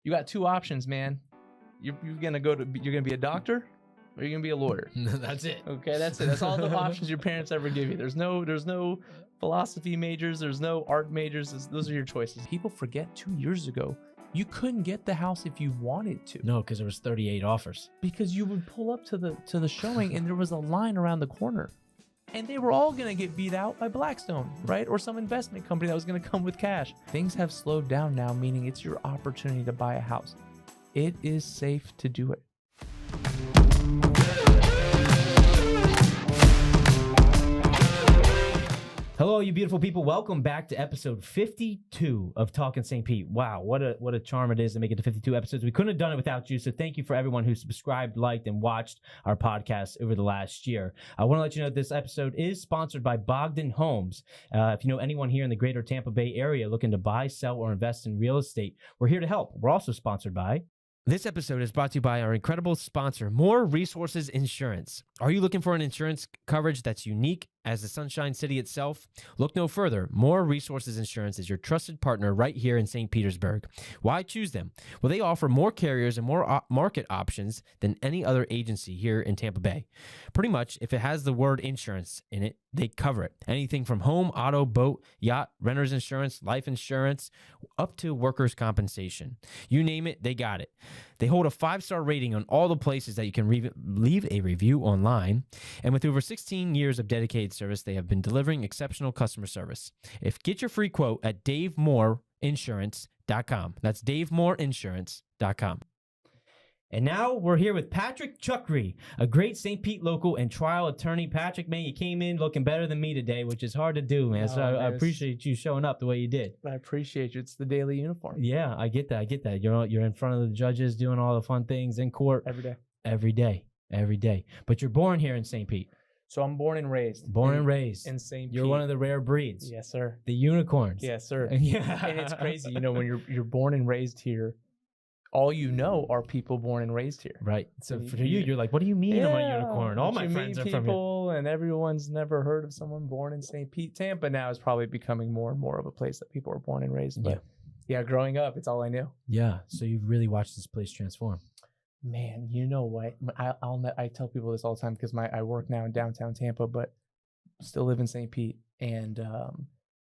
You got two options, man. You're gonna be a doctor, or you're gonna be a lawyer. That's it. Okay, that's it. That's all the options your parents ever give you. There's no philosophy majors. There's no art majors. Those are your choices. People forget 2 years ago, you couldn't get the house if you wanted to. No, because there was 38 offers. Because you would pull up to the showing and there was a line around the corner. And they were all gonna get beat out by Blackstone, right? Or some investment company that was gonna come with cash. Things have slowed down now, meaning it's your opportunity to buy a house. It is safe to do it. Hello, you beautiful people. Welcome back to episode 52 of Talking St. Pete. Wow, what a charm it is to make it to 52 episodes. We couldn't have done it without you, so thank you for everyone who subscribed, liked, and watched our podcast over the last year. I want to let you know that this episode is sponsored by Bogdan Homes. If you know anyone here in the greater Tampa Bay area looking to buy, sell, or invest in real estate, we're here to help. We're also sponsored by... This episode is brought to you by our incredible sponsor, More Resources Insurance. Are you looking for an insurance coverage that's unique as the Sunshine City itself? Look no further. More Resources Insurance is your trusted partner right here in St. Petersburg. Why choose them? Well, they offer more carriers and more market options than any other agency here in Tampa Bay. Pretty much, if it has the word insurance in it, they cover it. Anything from home, auto, boat, yacht, renter's insurance, life insurance, up to workers' compensation. You name it, they got it. They hold a 5-star rating on all the places that you can leave a review online. And with over 16 years of dedicated service, they have been delivering exceptional customer service. Get your free quote at DaveMooreInsurance.com. That's DaveMooreInsurance.com. And now we're here with Patrick Chucri, a great St. Pete local and trial attorney. Patrick, man, you came in looking better than me today, which is hard to do, man. So I appreciate you showing up the way you did. I appreciate you. It's the daily uniform. Yeah, I get that. You're in front of the judges doing all the fun things in court. Every day. But you're born here in St. Pete. So I'm born and raised. In St. Pete. You're one of the rare breeds. Yes, sir. The unicorns. Yes, sir. Yeah. And it's crazy, when you're born and raised here, all you know are people born and raised here. Right. So for you, you're like, what do you mean I'm a unicorn? All my friends are from here. And everyone's never heard of someone born in St. Pete. Tampa now is probably becoming more and more of a place that people are born and raised. But yeah, growing up, it's all I knew. Yeah. So you've really watched this place transform. Man, you know what? I tell people this all the time because I work now in downtown Tampa, but still live in St. Pete. And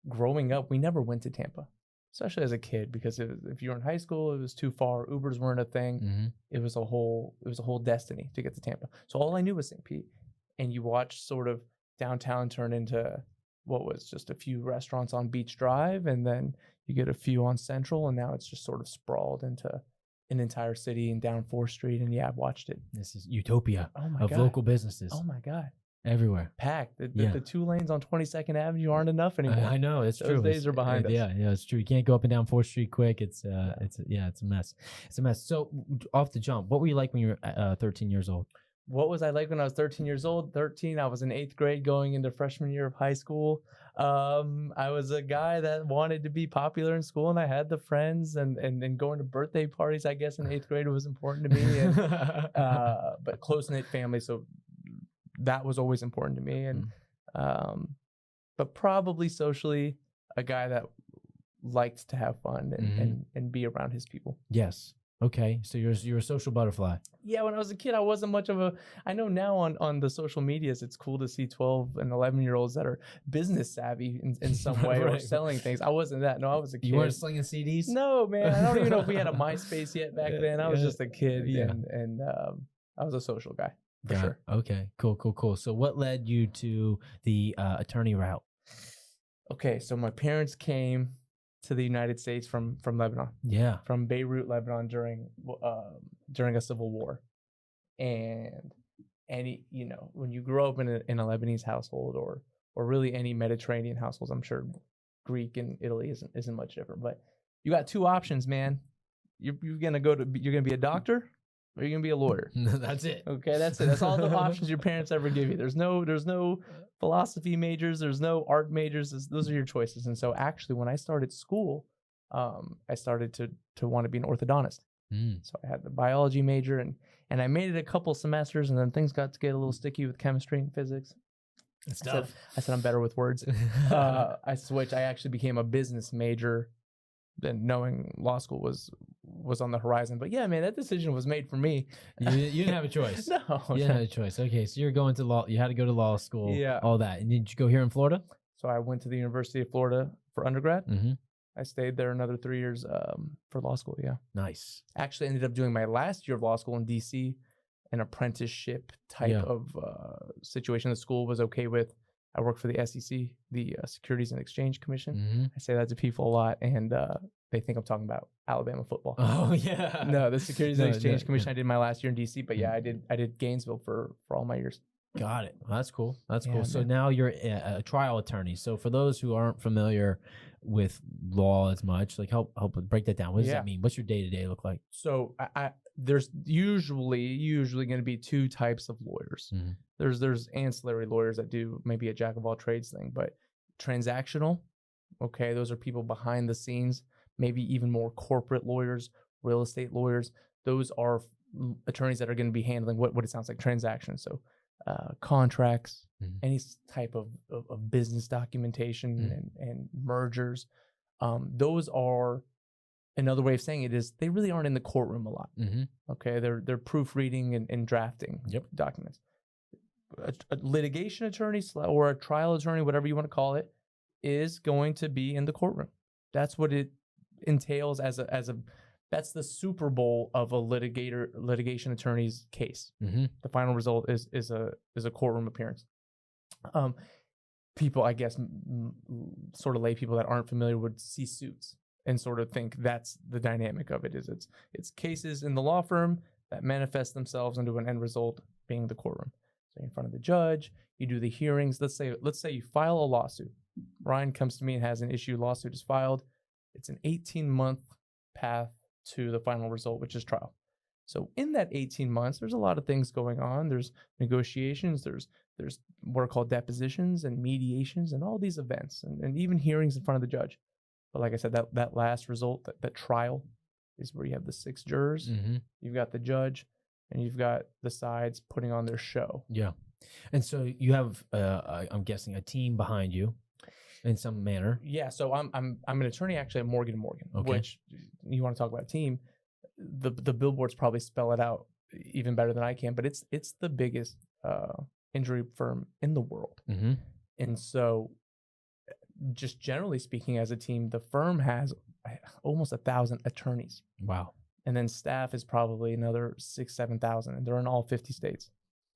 growing up, we never went to Tampa. Especially as a kid, because if you were in high school, it was too far. Ubers weren't a thing. Mm-hmm. It was a whole destiny to get to Tampa. So all I knew was St. Pete, and you watched sort of downtown turn into what was just a few restaurants on Beach Drive, and then you get a few on Central, and now it's just sort of sprawled into an entire city and down 4th Street. And yeah, I've watched it. This is utopia of God. Local businesses. Oh my God. Everywhere. Packed. The 2 lanes on 22nd Avenue aren't enough anymore. I know, it's true. Those days are behind us. Yeah, it's true. You can't go up and down 4th Street quick. It's a mess. It's a mess. So off the jump, what were you like when you were 13 years old? What was I like when I was 13 years old? 13, I was in 8th grade going into freshman year of high school. I was a guy that wanted to be popular in school, and I had the friends and going to birthday parties, I guess, in 8th grade was important to me. And, but close-knit family, so that was always important to me. And but probably socially, a guy that liked to have fun and be around his people. Yes. Okay. So you're a social butterfly. Yeah, when I was a kid, I wasn't much of a... I know now on the social medias, it's cool to see 12 and 11-year-olds that are business savvy in some way right. or selling things. I wasn't that. No, I was a kid. You weren't slinging CDs? No, man. I don't even know if we had a MySpace yet back then. I was just a kid, and I was a social guy. For sure. Okay. Cool. So what led you to the attorney route? Okay, so my parents came to the United States from Lebanon. Yeah. From Beirut, Lebanon during a civil war. And when you grow up in a Lebanese household or really any Mediterranean households, I'm sure Greek and Italy isn't much different, but you got two options, man. You're gonna be a doctor, or you're gonna be a lawyer. That's it. Okay, that's it. That's all the options your parents ever give you. There's no philosophy majors. There's no art majors. Those are your choices. And so actually, when I started school, I started to want to be an orthodontist. So I had the biology major, and I made it a couple semesters, and then things got to get a little sticky with chemistry and physics. It's tough. I said I'm better with words. I switched. I actually became a business major than knowing law school was on the horizon. But yeah, man, that decision was made for me. You didn't have a choice. No, You didn't have a choice. Okay, so you're going to law. You had to go to law school. Yeah. All that. And did you go here in Florida? So I went to the University of Florida for undergrad. Mm-hmm. I stayed there another 3 years for law school. Yeah. Nice. Actually ended up doing my last year of law school in DC, an apprenticeship type of situation the school was okay with. I worked for the SEC, the Securities and Exchange Commission. Mm-hmm. I say that to people a lot, and they think I'm talking about Alabama football. Oh yeah. No, the Securities and Exchange Commission. I did my last year in DC, but yeah, Mm-hmm. I did Gainesville for all my years. Got it. Well, that's cool. That's Yeah, cool. So man. now you're a trial attorney. So for those who aren't familiar with law as much, like help break that down. What does that mean? What's your day to day look like? So there's usually going to be two types of lawyers. Mm-hmm. There's ancillary lawyers that do maybe a jack of all trades thing, but transactional, okay, those are people behind the scenes, maybe even more corporate lawyers, real estate lawyers. Those are attorneys that are going to be handling what it sounds like transactions. So contracts, Mm-hmm. any type of business documentation Mm-hmm. and mergers. Those are another way of saying it is they really aren't in the courtroom a lot. Mm-hmm. Okay, they're proofreading and drafting documents. A litigation attorney or a trial attorney, whatever you want to call it, is going to be in the courtroom. That's what it entails as a that's the Super Bowl of a litigation attorney's case. Mm-hmm. The final result is a courtroom appearance. People, I guess, sort of lay people that aren't familiar would see suits and sort of think that's the dynamic of it. Is it's cases in the law firm that manifest themselves into an end result being the courtroom. So in front of the judge, you do the hearings. Let's say you file a lawsuit. Ryan comes to me and has an issue. Lawsuit is filed. It's an 18-month path to the final result, which is trial. So in that 18 months, there's a lot of things going on. There's negotiations. There's what are called depositions and mediations and all these events and even hearings in front of the judge. But like I said, that last result, that trial, is where you have the 6 jurors. Mm-hmm. You've got the judge, and you've got the sides putting on their show. Yeah. And so you have, I'm guessing, a team behind you in some manner. Yeah. So I'm an attorney actually at Morgan & Morgan, which you want to talk about a team. The billboards probably spell it out even better than I can, but it's the biggest injury firm in the world. Mm-hmm. And so just generally speaking, as a team, the firm has almost 1,000 attorneys. Wow. And then staff is probably another 7,000, and they're in all 50 states.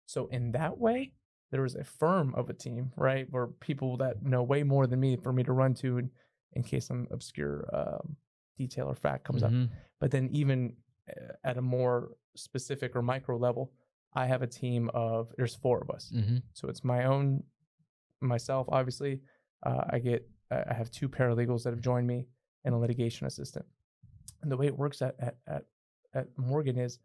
So in that way, there is a firm of a team, right, where people that know way more than me for me to run to in case some obscure detail or fact comes up. But then even at a more specific or micro level, I have a team of, there's 4 of us. Mm-hmm. So it's myself, obviously. I have 2 paralegals that have joined me and a litigation assistant. And the way it works at Morgan is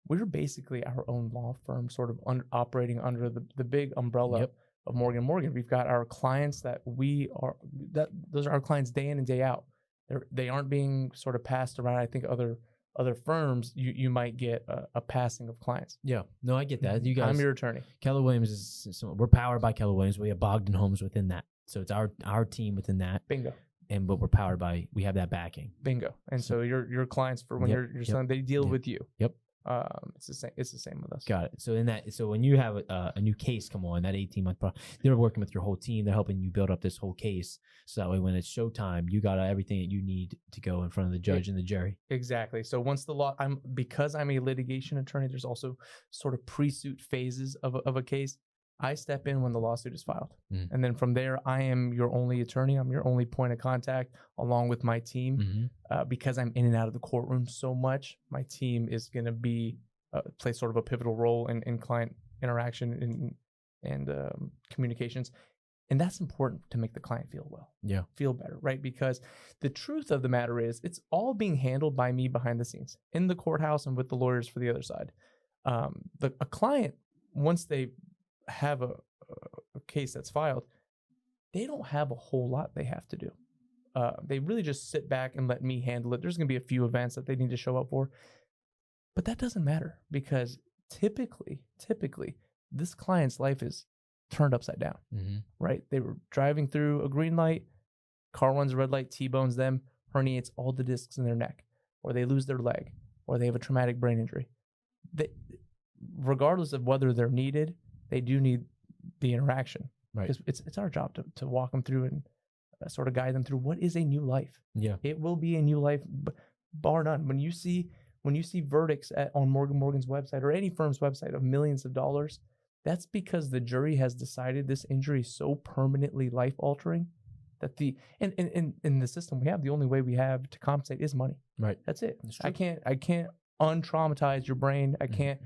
we're basically our own law firm, sort of operating under the big umbrella of Morgan & Morgan. We've got our clients those are our clients day in and day out. They aren't being sort of passed around. I think other firms, you might get a passing of clients. Yeah. No, I get that. You guys, I'm your attorney. Keller Williams we're powered by Keller Williams. We have Bogdan Homes within that. So it's our team within that. Bingo. But we're powered by, we have that backing. Bingo. And so your clients, for when you're selling, they deal with you. Yep. It's the same with us. Got it. So when you have a new case come on, that 18-month they're working with your whole team. They're helping you build up this whole case. So that way, when it's showtime, you got everything that you need to go in front of the judge and the jury. Exactly. So once because I'm a litigation attorney, there's also sort of pre-suit phases of a case. I step in when the lawsuit is filed. And then from there, I am your only attorney. I'm your only point of contact along with my team. Because I'm in and out of the courtroom so much, my team is going to play sort of a pivotal role in client interaction and communications. And that's important to make the client feel well. Yeah. Feel better, right? Because the truth of the matter is it's all being handled by me behind the scenes in the courthouse and with the lawyers for the other side. A client, once they have a case that's filed, they don't have a whole lot they have to do. They really just sit back and let me handle it. There's going to be a few events that they need to show up for, but that doesn't matter because typically this client's life is turned upside down, right? They were driving through a green light, car runs a red light, T-bones them. herniates all the discs in their neck, or they lose their leg, or they have a traumatic brain injury. They, regardless of whether they're needed, they do need the interaction. Right. Because it's our job to walk them through and sort of guide them through what is a new life. Yeah. It will be a new life, bar none. When you see verdicts on Morgan's website or any firm's website of millions of dollars, that's because the jury has decided this injury is so permanently life altering that in the system we have, the only way we have to compensate is money. Right. That's it. I can't untraumatize your brain. I can't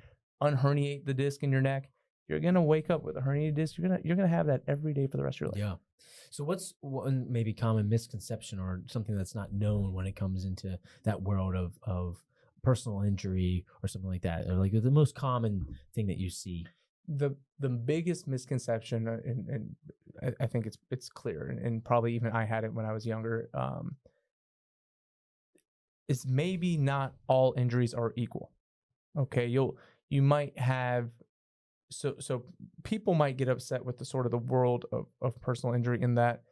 unherniate the disc in your neck. You're gonna wake up with a herniated disc. You're gonna have that every day for the rest of your life. Yeah. So what's one maybe common misconception or something that's not known when it comes into that world of personal injury or something like that, or like the most common thing that you see? The biggest misconception, and I think it's clear, and probably even I had it when I was younger, is maybe not all injuries are equal. Okay, you might have. So people might get upset with the sort of the world of personal injury in that,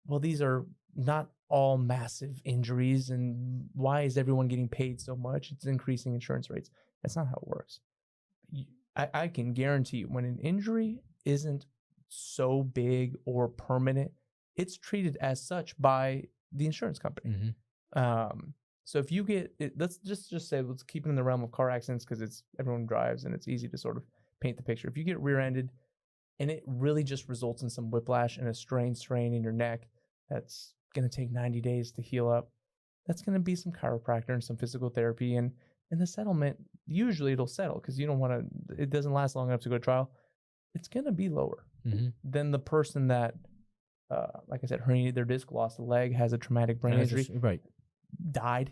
well, these are not all massive injuries, and why is everyone getting paid so much? It's increasing insurance rates. That's not how it works. I can guarantee you when an injury isn't so big or permanent, it's treated as such by the insurance company. So if you get it, let's just say, let's keep it in the realm of car accidents because everyone drives and it's easy to sort of paint the picture. If you get rear-ended and it really just results in some whiplash and a strain in your neck that's going to take 90 days to heal up, that's going to be some chiropractor and some physical therapy, and the settlement, usually it'll settle because you don't want to, it doesn't last long enough to go to trial. It's going to be lower than the person that, like I said, herniated their disc, lost a leg, has a traumatic brain injury, died,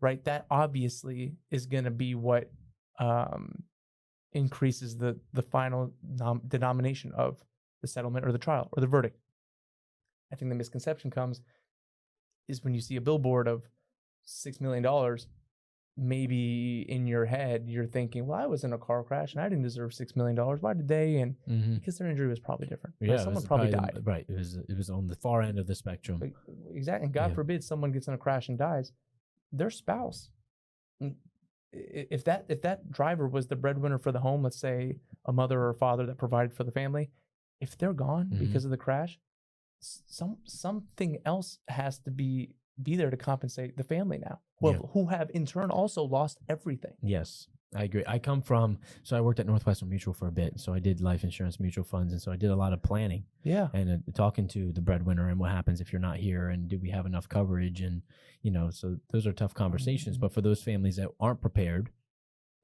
right? That obviously is going to be what increases the final denomination of the settlement or the trial or the verdict. I think the misconception is when you see a billboard of $6 million, maybe in your head you're thinking, well, I was in a car crash and I didn't deserve $6 million. Why did they? And because their injury was probably different. Yeah, someone probably died. Right. It was on the far end of the spectrum. Exactly. And God forbid someone gets in a crash and dies. Their spouse, if that driver was the breadwinner for the home, let's say a mother or a father that provided for the family, if they're gone because of the crash, something else has to be there to compensate the family now, who have in turn also lost everything. Yes, I agree. So I worked at Northwestern Mutual for a bit. So I did life insurance mutual funds. And so I did a lot of planning. Yeah. And talking to the breadwinner and what happens if you're not here and do we have enough coverage? And, so those are tough conversations. But for those families that aren't prepared,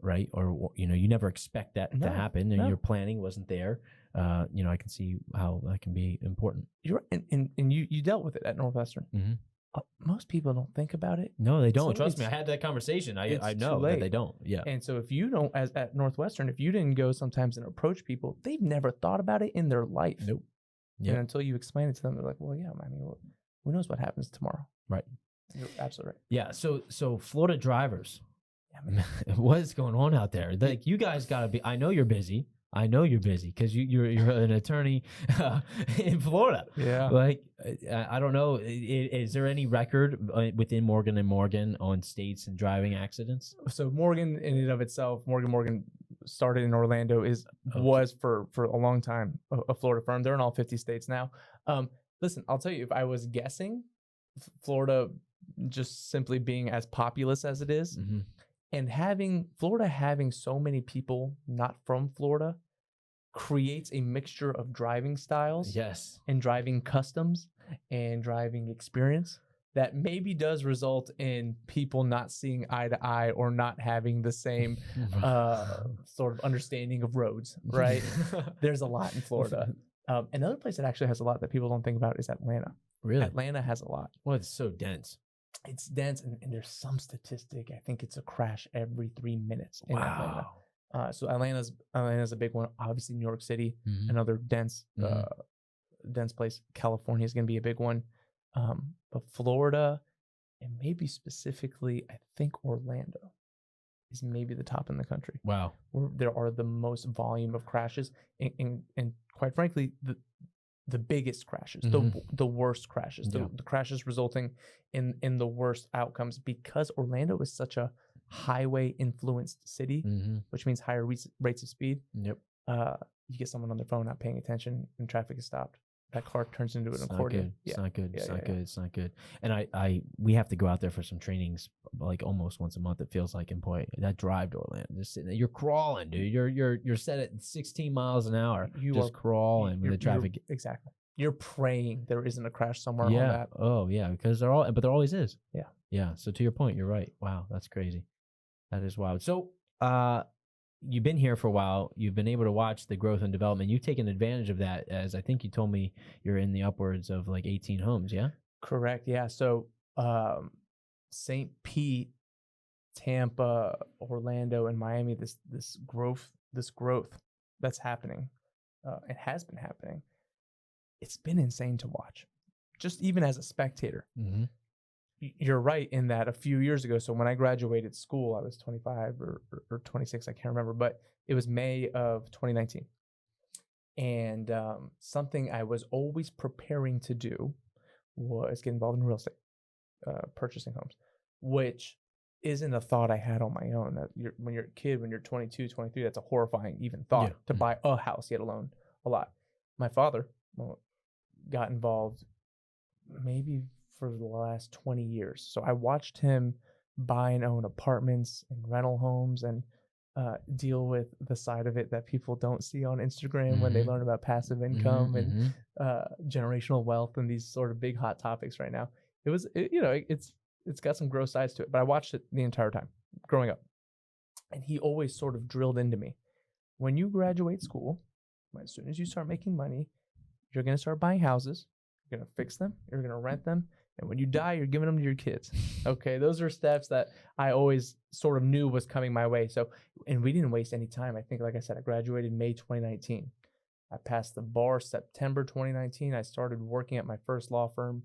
right? Or, you never expect that to happen and your planning wasn't there. I can see how that can be important. And you dealt with it at Northwestern. Most people don't think about it. No, they don't. Trust me, I had that conversation. I know that they don't. Yeah. And so if you don't, at Northwestern, if you didn't go sometimes and approach people, they've never thought about it in their life. Nope. Yeah. And until you explain it to them, they're like, well, yeah, I mean, who knows what happens tomorrow? Right. You're absolutely right. Yeah. So Florida drivers, what is going on out there? Like, you guys got to be, I know you're busy because you're an attorney in Florida. Yeah. Like, I don't know. Is there any record within Morgan & Morgan on states and driving accidents? So Morgan in and of itself, Morgan started in Orlando, was for a long time a Florida firm. They're in all 50 states now. Listen, I'll tell you, if I was guessing, Florida just simply being as populous as it is, and Florida having so many people not from Florida creates a mixture of driving styles, and driving customs and driving experience that maybe does result in people not seeing eye to eye or not having the same sort of understanding of roads, right? There's a lot in Florida. Another place that actually has a lot that people don't think about is Atlanta. Really? Atlanta has a lot. Well, it's so dense. It's dense, and there's some statistic. I think it's a crash every 3 minutes in Atlanta. So Atlanta's a big one. Obviously, New York City, another dense place. California is going to be a big one. But Florida, and maybe specifically, I think Orlando is maybe the top in the country. Wow. Where there are the most volume of crashes. And quite frankly, the biggest crashes, Mhm. the worst crashes, Yeah. the crashes resulting in the worst outcomes, because Orlando is such a highway influenced city, Mhm. which means higher rates of speed. Yep. You get someone on their phone not paying attention and traffic is stopped. That car turns into an It's not accordion. good. It's not good. It's Yeah, not yeah, good. It's not good. And we have to go out there for some trainings like almost once a month. It feels like, and boy, that drive to Orlando, just sitting there, you're crawling, dude. You're set at 16 miles an hour, You just are crawling with the traffic. Exactly. You're praying there isn't a crash somewhere on Yeah. that. Oh yeah, because but there always is. Yeah. Yeah. So to your point, you're right. Wow, that's crazy. That is wild. So, you've been here for a while. You've been able to watch the growth and development. You've taken advantage of that, as I think you told me you're in the upwards of like 18 homes. Yeah. Correct. Yeah. So St. Pete, Tampa, Orlando, and Miami, this growth that's happening, it has been happening. It's been insane to watch, just even as a spectator. Mm-hmm. You're right in that a few years ago. So when I graduated school, I was 25 or 26, I can't remember, but it was May of 2019. And something I was always preparing to do was get involved in real estate, purchasing homes, which isn't a thought I had on my own. When you're a kid, when you're 22, 23, that's a horrifying even thought to buy a house, yet alone a lot. My father got involved maybe for the last 20 years. So I watched him buy and own apartments and rental homes and deal with the side of it that people don't see on Instagram when they learn about passive income and generational wealth and these sort of big hot topics right now. It's got some gross sides to it, but I watched it the entire time growing up. And he always sort of drilled into me, when you graduate school, as soon as you start making money, you're going to start buying houses, you're going to fix them, you're going to rent them, and when you die, you're giving them to your kids. Okay, those are steps that I always sort of knew was coming my way. So, and we didn't waste any time. I think, like I said, I graduated May 2019. I passed the bar September 2019. I started working at my first law firm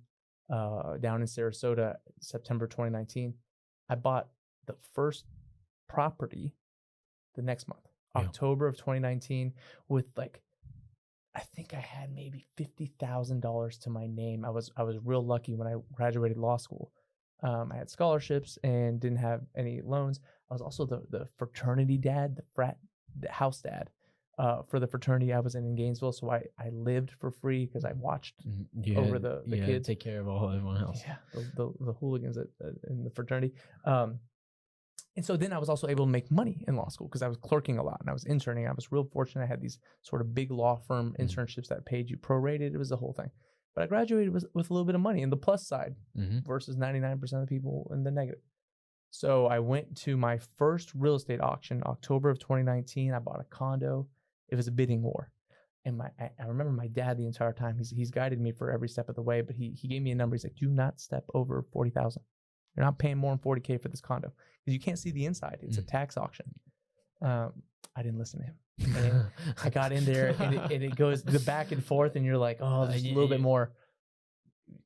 down in Sarasota September 2019. I bought the first property the next month, October of 2019, with I think I had maybe $50,000 to my name. I was real lucky when I graduated law school. I had scholarships and didn't have any loans. I was also the fraternity dad, the house dad for the fraternity I was in Gainesville. So I lived for free because I watched over the kids. Take care of everyone else. Yeah, the hooligans in the fraternity. And so then I was also able to make money in law school because I was clerking a lot and I was interning. I was real fortunate. I had these sort of big law firm internships that paid you prorated. It was the whole thing. But I graduated with a little bit of money in the plus side versus 99% of the people in the negative. So I went to my first real estate auction, October of 2019. I bought a condo. It was a bidding war. And I remember my dad the entire time, he's guided me for every step of the way, but he gave me a number. He's like, do not step over 40,000. You're not paying more than 40K for this condo because you can't see the inside. It's a tax auction. I didn't listen to him. And I got in there and it goes the back and forth and you're like, oh, there's a little bit more.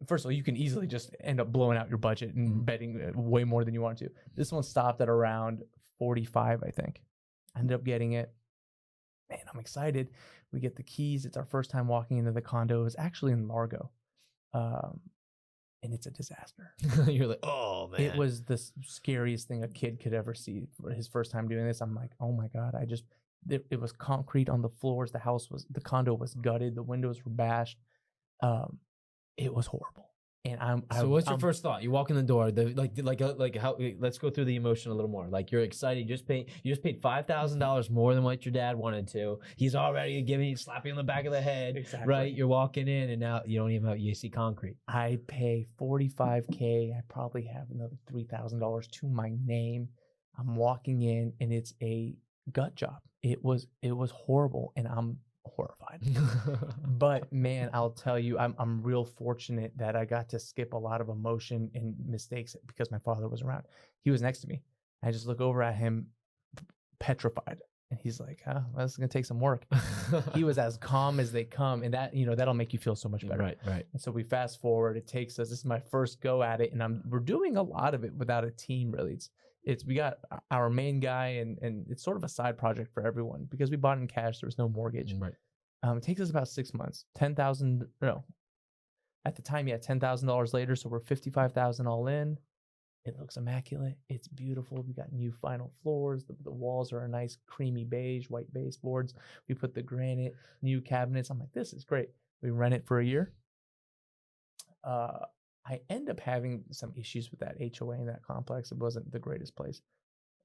First of all, you can easily just end up blowing out your budget and betting way more than you want to. This one stopped at around 45, I think. I ended up getting it. Man, I'm excited. We get the keys. It's our first time walking into the condo. It was actually in Largo. And it's a disaster. You're like, oh man. It was the scariest thing a kid could ever see for his first time doing this. I'm like, oh my God. It was concrete on the floors. The condo was gutted. The windows were bashed. It was horrible. And what's your first thought? You walk in the door, how? Let's go through the emotion a little more. Like you're excited. You just paid $5,000 more than what your dad wanted to. He's already slapping you on the back of the head. Exactly. Right? You're walking in, and now you don't even have see concrete. I pay $45K. I probably have another $3,000 to my name. I'm walking in, and it's a gut job. It was horrible, and I'm horrified. But man, I'll tell you, I'm real fortunate that I got to skip a lot of emotion and mistakes because my father was around. He was next to me. I just look over at him petrified and he's like, well, this is gonna take some work. He was as calm as they come, and that that'll make you feel so much better. Right. And so we fast forward. It takes us, this is my first go at it, and we're doing a lot of it without a team really. We got our main guy, and it's sort of a side project for everyone because we bought in cash. There was no mortgage. Right. It takes us about 6 months. 10,000. No, at the time, yeah, $10,000 later, so we're 55,000 all in. It looks immaculate. It's beautiful. We got new final floors. The walls are a nice creamy beige, white baseboards. We put the granite, new cabinets. I'm like, this is great. We rent it for a year. I end up having some issues with that HOA in that complex. It wasn't the greatest place.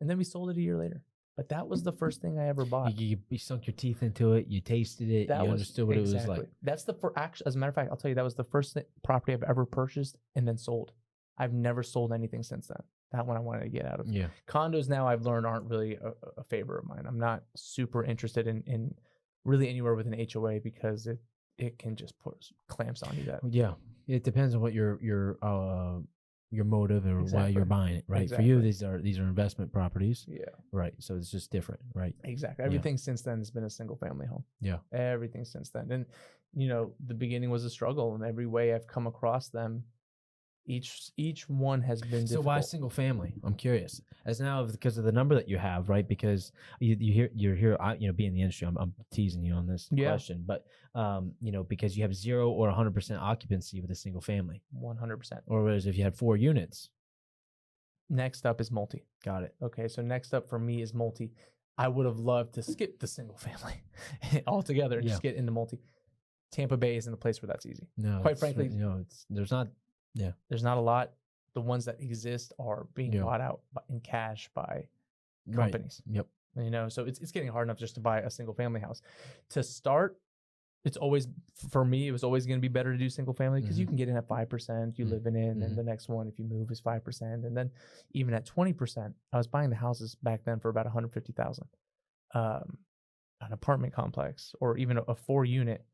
And then we sold it a year later. But that was the first thing I ever bought. You sunk your teeth into it. You tasted it. You understood what it was like. That's actually, as a matter of fact, I'll tell you, that was the first property I've ever purchased and then sold. I've never sold anything since then. That one I wanted to get out of. Yeah. Condos now I've learned aren't really a favor of mine. I'm not super interested in really anywhere with an HOA because it can just put clamps on you. That yeah, it depends on what your motive or why you're buying it, right? Exactly. For you, these are investment properties. Yeah. Right. So it's just different, right? Exactly. Everything since then has been a single family home. Yeah. Everything since then. And the beginning was a struggle, and every way I've come across them, each one has been difficult. So why single family? I'm curious. As now because of the number that you have, right? Because you're here, being in the industry. I'm teasing you on this question, but because you have 0 or 100% occupancy with a single family. 100%. Or whereas if you had 4 units. Next up is multi. Got it. Okay, so next up for me is multi. I would have loved to skip the single family altogether and just get into multi. Tampa Bay isn't a place where that's easy. No, quite frankly, there's not. Yeah, there's not a lot. The ones that exist are being bought out in cash by companies. Right. Yep. So it's getting hard enough just to buy a single family house. To start, it's always, for me, it was always going to be better to do single family because you can get in at 5%, you live in it, and then the next one, if you move, is 5%, and then even at 20%, I was buying the houses back then for about $150,000, an apartment complex, or even a 4-unit.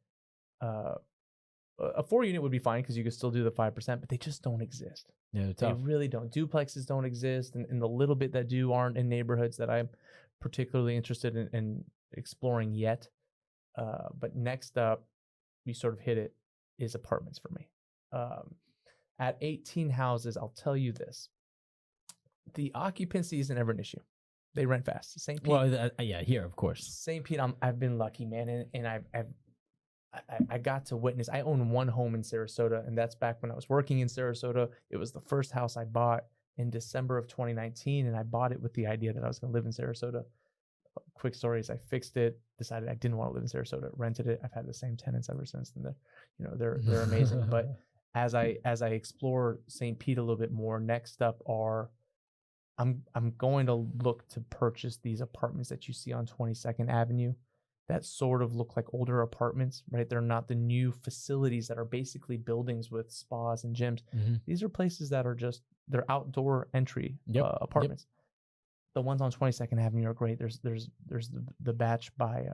A 4-unit would be fine because you could still do the 5%, but they just don't exist. Yeah, they really don't. Duplexes don't exist, and the little bit that do aren't in neighborhoods that I'm particularly interested in exploring yet. But next up, you sort of hit it, is apartments for me. At 18 houses, I'll tell you this: the occupancy isn't ever an issue. They rent fast. St. Pete. Well, here of course. St. Pete, I've been lucky, man, and I got to witness. I own one home in Sarasota, and that's back when I was working in Sarasota. It was the first house I bought in December of 2019, and I bought it with the idea that I was going to live in Sarasota. Quick story is I fixed it, decided I didn't want to live in Sarasota, rented it. I've had the same tenants ever since, and they're amazing. But as I explore St. Pete a little bit more, next up are I'm going to look to purchase these apartments that you see on 22nd Avenue. That sort of look like older apartments, right? They're not the new facilities that are basically buildings with spas and gyms. Mm-hmm. These are places that are they're outdoor entry apartments. Yep. The ones on 22nd Avenue are great. There's the batch by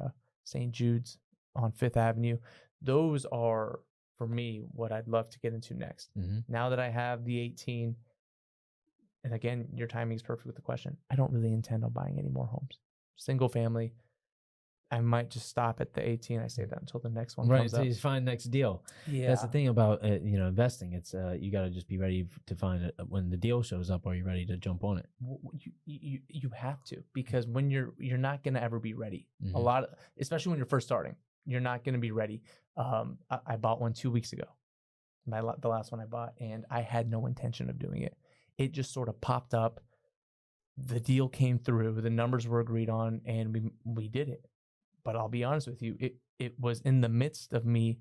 St. Jude's on 5th Avenue. Those are, for me, what I'd love to get into next. Mm-hmm. Now that I have the 18, and again, your timing is perfect with the question, I don't really intend on buying any more homes. Single family. I might just stop at the 18. I say that until the next one comes up. Right, so you find next deal. Yeah, that's the thing about investing. It's you got to just be ready to find it when the deal shows up. Are you ready to jump on it? You have to, because when you're not going to ever be ready. Mm-hmm. Especially when you're first starting, you're not going to be ready. I bought one 2 weeks ago, the last one I bought, and I had no intention of doing it. It just sort of popped up. The deal came through. The numbers were agreed on, and we did it. But I'll be honest with you, it was in the midst of me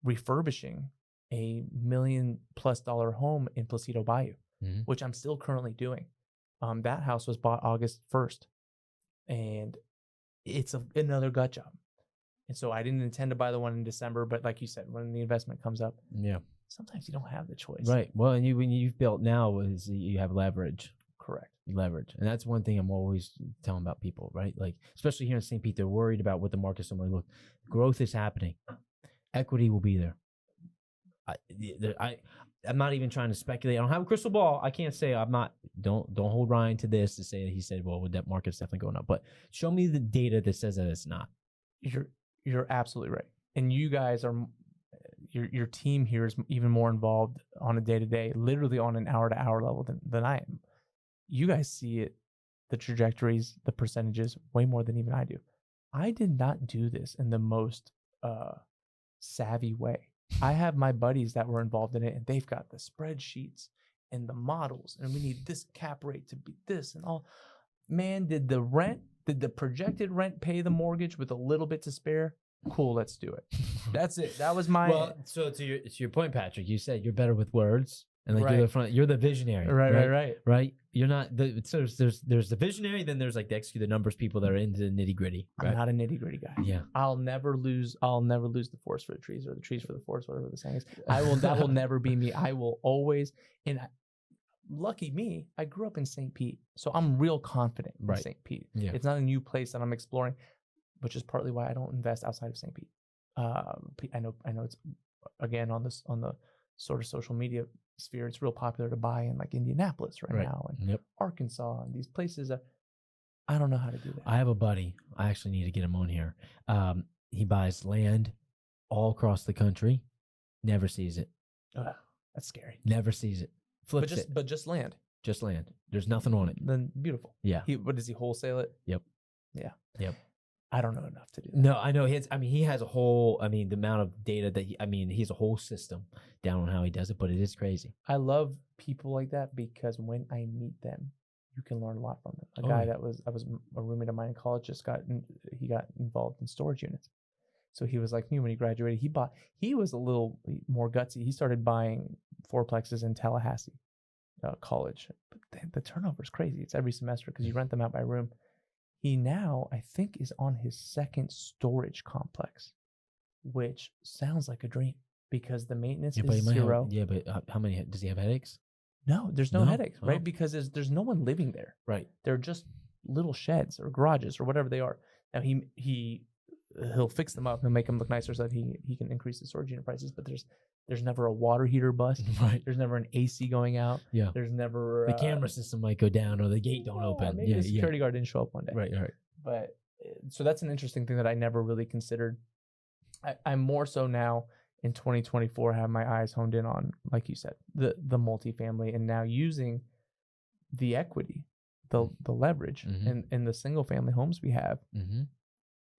refurbishing a $1 million+ home in Placido Bayou, which I'm still currently doing. That house was bought August 1st, and it's another gut job. And so I didn't intend to buy the one in December, but like you said, when the investment comes up, sometimes you don't have the choice. Right. Well, and when you've built now, is you have leverage. Correct. Leverage. And that's one thing I'm always telling about people, right? Like, especially here in St. Pete, they're worried about what the market's going to look. Growth is happening. Equity will be there. I'm not even trying to speculate. I don't have a crystal ball. I can't say I'm not. Don't hold Ryan to this to say that he said, well, that market's definitely going up. But show me the data that says that it's not. You're absolutely right. And you guys are, your team here is even more involved on a day-to-day, literally on an hour-to-hour level than I am. You guys see it, the trajectories, the percentages, way more than even I do. I did not do this in the most savvy way. I have my buddies that were involved in it, and they've got the spreadsheets and the models, and we need this cap rate to be this and all. Man, did the projected rent pay the mortgage with a little bit to spare? Cool, let's do it. That's it. That was my Well, so to your point, Patrick, you said you're better with words, and like Right. you're the visionary, right. right. You're not the so there's the visionary, then there's like the execute the numbers people that are into the nitty gritty. I'm Right? not a nitty gritty guy. Yeah, I'll never lose the forest for the trees, or the trees for the forest, whatever the saying is. That will never be me. I will always, lucky me, I grew up in St. Pete, so I'm real confident in Right. St. Pete. Yeah. It's not a new place that I'm exploring, which is partly why I don't invest outside of St. Pete. I know it's, again, on the sort of social media sphere, it's real popular to buy in like Indianapolis right now, and Arkansas, and these places. I don't know how to do that. I have a buddy. I actually need to get him on here. He buys land all across the country, never sees it. That's scary. Never sees it. Flips it. But just land. Just land. There's nothing on it. Then beautiful. Yeah. What does he wholesale it? Yep. Yeah. Yep. I don't know enough to do that. No, I know. He has a whole, the amount of data that he has a whole system down on how he does it, but it is crazy. I love people like that because when I meet them, you can learn a lot from them. A guy that was a roommate of mine in college got involved in storage units. So he was like me when he graduated. He was a little more gutsy. He started buying fourplexes in Tallahassee college. But the turnover is crazy. It's every semester because you rent them out by room. He now, I think, is on his second storage complex, which sounds like a dream because the maintenance is zero. But how many? Does he have headaches? No, there's no headaches, right? Because there's no one living there. Right. They're just little sheds or garages or whatever they are. Now he'll fix them up and make them look nicer so that he can increase the storage unit prices. But there's never a water heater bust. Right. There's never an AC going out. Yeah. There's never the camera system might go down or the gate don't open. Maybe the security guard didn't show up one day. Right. But so that's an interesting thing that I never really considered. I'm more so now in 2024 have my eyes honed in on, like you said, the multifamily, and now using the equity, the leverage in the single family homes we have. Mm-hmm.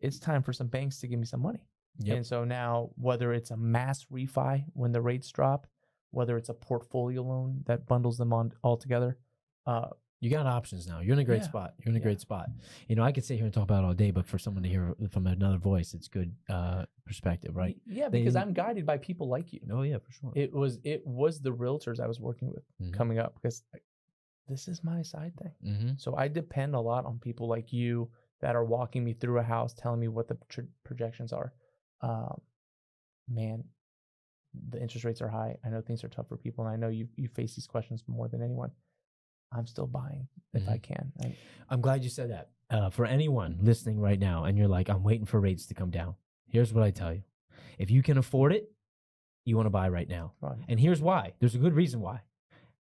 It's time for some banks to give me some money. Yep. And so now, whether it's a mass refi when the rates drop, whether it's a portfolio loan that bundles them on all together, you got options now. You're in a great spot. You're in a great spot. I could sit here and talk about it all day, but for someone to hear from another voice, it's good perspective, right? Yeah, because I'm guided by people like you. Oh yeah, for sure. It was the realtors I was working with coming up because this is my side thing. Mm-hmm. So I depend a lot on people like you that are walking me through a house, telling me what the projections are. Man, the interest rates are high. I know things are tough for people, and I know you face these questions more than anyone. I'm still buying if I can. I'm glad you said that. For anyone listening right now, and you're like, I'm waiting for rates to come down. Here's what I tell you. If you can afford it, you want to buy right now. Right. And here's why. There's a good reason why.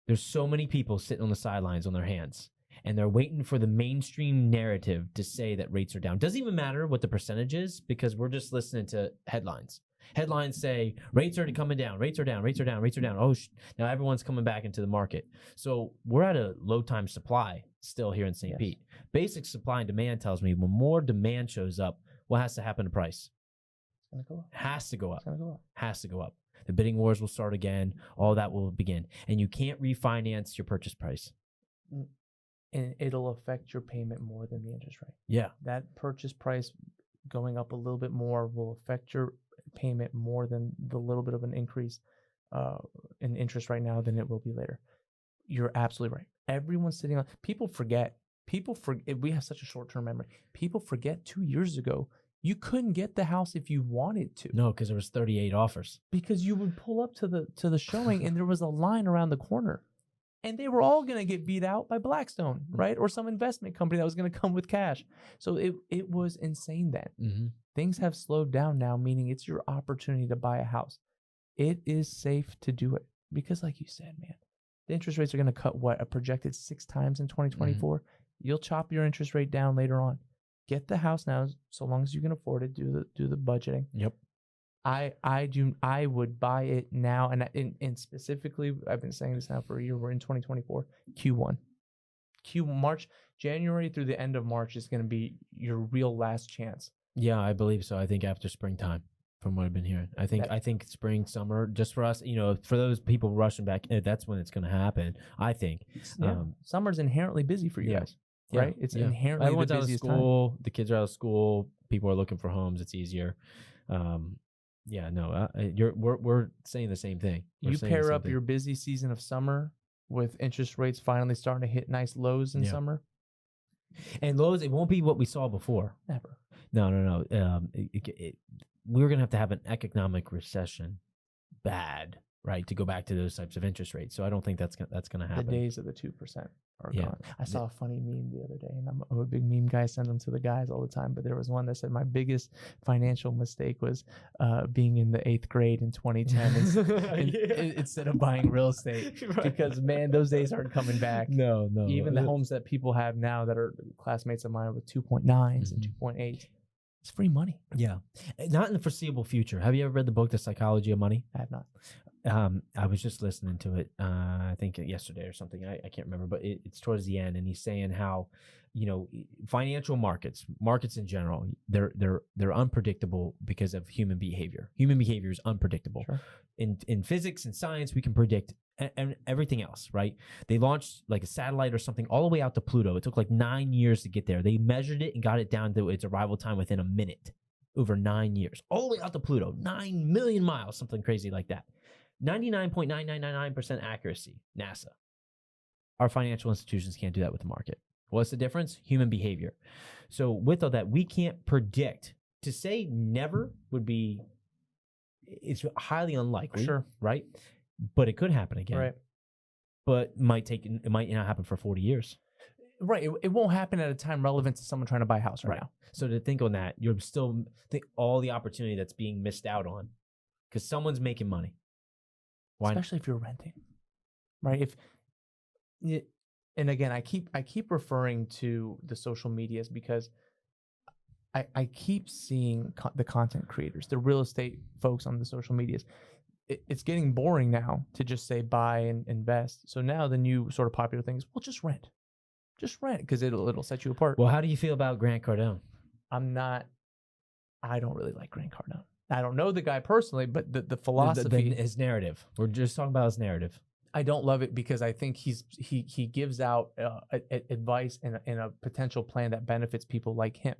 There's so many people sitting on the sidelines on their hands, and they're waiting for the mainstream narrative to say that rates are down. Doesn't even matter what the percentage is because we're just listening to headlines. Headlines say rates are coming down, rates are down, rates are down, rates are down. Oh, now everyone's coming back into the market. So we're at a low time supply still here in St. Pete. Basic supply and demand tells me when more demand shows up, what has to happen to price? It's going to go up. Has to go up. It's going to go up. Has to go up. The bidding wars will start again. All that will begin. And you can't refinance your purchase price. And it'll affect your payment more than the interest rate. Yeah. That purchase price going up a little bit more will affect your payment more than the little bit of an increase in interest right now than it will be later. You're absolutely right. Everyone's sitting on. People forget. We have such a short-term memory. People forget 2 years ago you couldn't get the house if you wanted to. No, because there was 38 offers. Because you would pull up to the showing and there was a line around the corner. And they were all going to get beat out by Blackstone, right? Or some investment company that was going to come with cash. So it was insane then. Mm-hmm. Things have slowed down now, meaning it's your opportunity to buy a house. It is safe to do it. Because like you said, man, the interest rates are going to cut a projected 6 times in 2024. Mm-hmm. You'll chop your interest rate down later on. Get the house now, so long as you can afford it. Do the budgeting. Yep. I would buy it now, and specifically, I've been saying this now for a year. We're in 2024, Q1, March, January through the end of March is going to be your real last chance. Yeah, I believe so. I think after springtime. from what I've been hearing. I think That- spring, summer, just for us, for those people rushing back, that's when it's going to happen. I think. Summer's inherently busy for you guys, Yeah, right? It's inherently everyone's the out of busiest time. school. The kids are out of school. People are looking for homes. It's easier. We're saying the same thing. You pair up your busy season of summer with interest rates finally starting to hit nice lows in summer. And lows, it won't be what we saw before. Never. No. We're going to have an economic recession bad, right, to go back to those types of interest rates. So I don't think that's going to happen. The days of the 2% are gone. I saw a funny meme the other day, and I'm a big meme guy. I send them to the guys all the time. But there was one that said, my biggest financial mistake was being in the 8th grade in 2010 instead of buying real estate. Right. Because, man, those days aren't coming back. No. Even the homes that people have now that are classmates of mine with 2.9s and 2.8s. It's free money. Yeah. Not in the foreseeable future. Have you ever read the book, The Psychology of Money? I have not. I was just listening to it, I think yesterday or something. I can't remember, but it's towards the end, and he's saying how, financial markets in general, they're unpredictable because of human behavior. Human behavior is unpredictable. Sure. In physics and science, we can predict and everything else, right? They launched like a satellite or something all the way out to Pluto. It took like 9 years to get there. They measured it and got it down to its arrival time within a minute, over 9 years, all the way out to Pluto, 9 million miles, something crazy like that. 99.9999% accuracy, NASA. Our financial institutions can't do that with the market. What's the difference? Human behavior. So with all that, we can't predict. To say never would be, it's highly unlikely, Sure. right? But it could happen again. Right. But it might not happen for 40 years. Right. It won't happen at a time relevant to someone trying to buy a house right now. So to think on that, you're still think all the opportunity that's being missed out on because someone's making money. Why? Especially if you're renting, right? And again, I keep referring to the social medias because I keep seeing the content creators, the real estate folks on the social medias. It's getting boring now to just say buy and invest. So now the new sort of popular thing is, well, just rent because it'll set you apart. Well, how do you feel about Grant Cardone? I don't really like Grant Cardone. I don't know the guy personally, but the philosophy, his narrative. We're just talking about his narrative. I don't love it because I think he gives out advice and a potential plan that benefits people like him.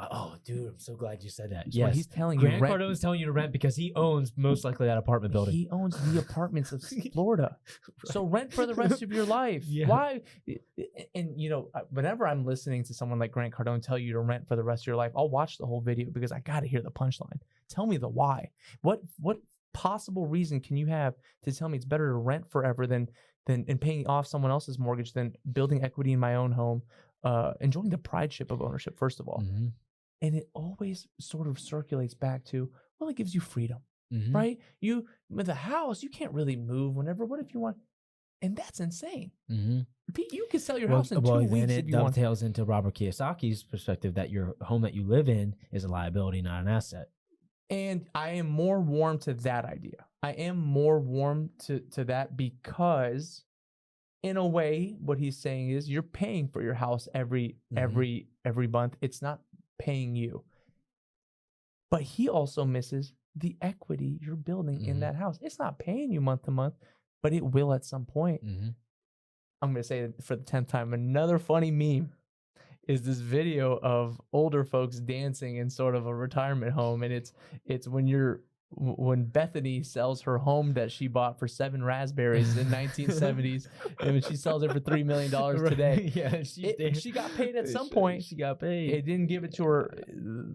Oh, dude, I'm so glad you said that. So he's telling Grant you, Cardone is telling you to rent because he owns most likely that apartment building. He owns the apartments of Florida, so rent for the rest of your life. Yeah. Why? And whenever I'm listening to someone like Grant Cardone tell you to rent for the rest of your life, I'll watch the whole video because I got to hear the punchline. Tell me the why. What possible reason can you have to tell me it's better to rent forever than paying off someone else's mortgage than building equity in my own home, enjoying the prideship of ownership, first of all. Mm-hmm. And it always sort of circulates back to, well, it gives you freedom, right? You, with a house, you can't really move whenever. What if you want? And that's insane. Mm-hmm. You can sell your house in 2 weeks then if it you want. dovetails into Robert Kiyosaki's perspective that your home that you live in is a liability, not an asset. And I am more warm to that idea. I am more warm to that because, in a way, what he's saying is you're paying for your house every month. It's not paying you. But he also misses the equity you're building in that house. It's not paying you month to month, but it will at some point. I'm going to say it for the 10th time. Another funny meme is this video of older folks dancing in sort of a retirement home. And it's when Bethany sells her home that she bought for 7 raspberries in 1970s, and when she sells it for $3 million today. Yeah, she got paid at some point. She got paid. It didn't give it to her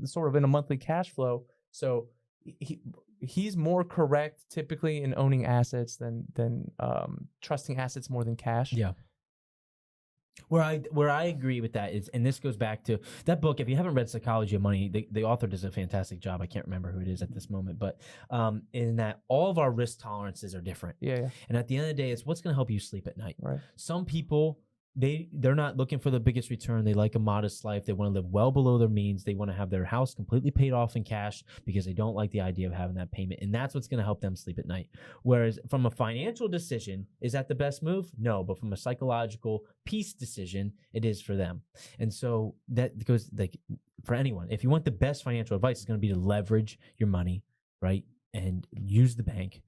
sort of in a monthly cash flow. So he's more correct typically in owning assets than trusting assets more than cash. Yeah. Where I agree with that is, and this goes back to that book. If you haven't read Psychology of Money, the author does a fantastic job. I can't remember who it is at this moment, but in that all of our risk tolerances are different. Yeah. And at the end of the day, it's what's going to help you sleep at night. Right. Some people they're not looking for the biggest return. They like a modest life. They want to live well below their means. They want to have their house completely paid off in cash because they don't like the idea of having that payment. And that's what's going to help them sleep at night. Whereas from a financial decision, is that the best move? No, but from a psychological peace decision, it is for them. And so that goes like for anyone, if you want the best financial advice, it's going to be to leverage your money, right? And use the bank.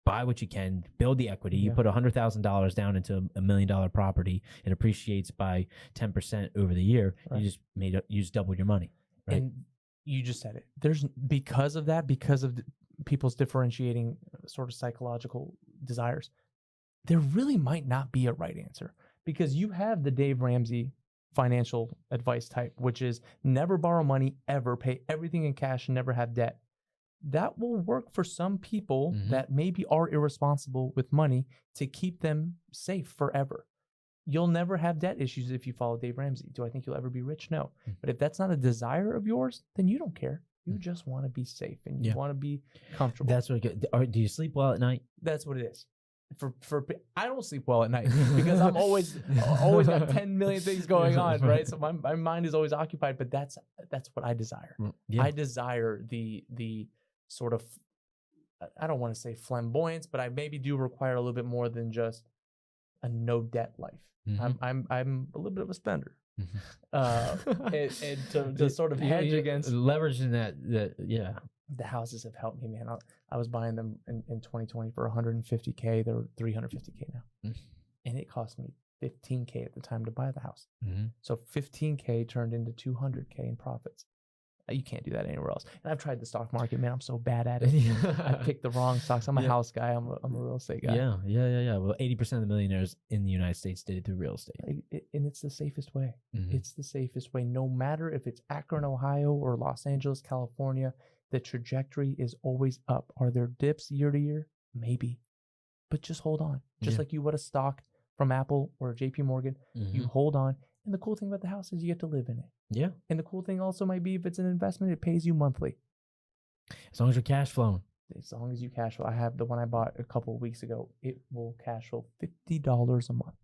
Buy what you can, build the equity. You put $100,000 down into $1 million property. It appreciates by 10% over the year. Right. You just double your money. Right? And you just said it. There's because of that, because of people's differentiating sort of psychological desires, there really might not be a right answer, because you have the Dave Ramsey financial advice type, which is never borrow money, ever pay everything in cash and never have debt. That will work for some people that maybe are irresponsible with money to keep them safe forever. You'll never have debt issues if you follow Dave Ramsey. Do I think you'll ever be rich? No. But if that's not a desire of yours, then you don't care. You just want to be safe and you want to be comfortable. That's what. Do you sleep well at night? That's what it is. I don't sleep well at night because I'm always got 10 million things going on, right? So my mind is always occupied. But that's what I desire. Yeah. I desire the sort of, I don't want to say flamboyance, but I maybe do require a little bit more than just a no debt life. I'm a little bit of a spender, and to sort of hedge against leveraging that. The houses have helped me, man. I was buying them in 2020 for $150K. They're $350K now, and it cost me $15K at the time to buy the house. So $15K turned into $200K in profits. You can't do that anywhere else. And I've tried the stock market, man. I'm so bad at it. I picked the wrong stocks. I'm a house guy. I'm a real estate guy. Yeah. Well, 80% of the millionaires in the United States did it through real estate. And it's the safest way. It's the safest way. No matter if it's Akron, Ohio, or Los Angeles, California, the trajectory is always up. Are there dips year to year? Maybe. But just hold on. Just like you would a stock from Apple or JP Morgan, you hold on. And the cool thing about the house is you get to live in it. Yeah. And the cool thing also might be if it's an investment, it pays you monthly. As long as you're cash flowing. As long as you cash flow. I have the one I bought a couple of weeks ago. It will cash flow $50 a month.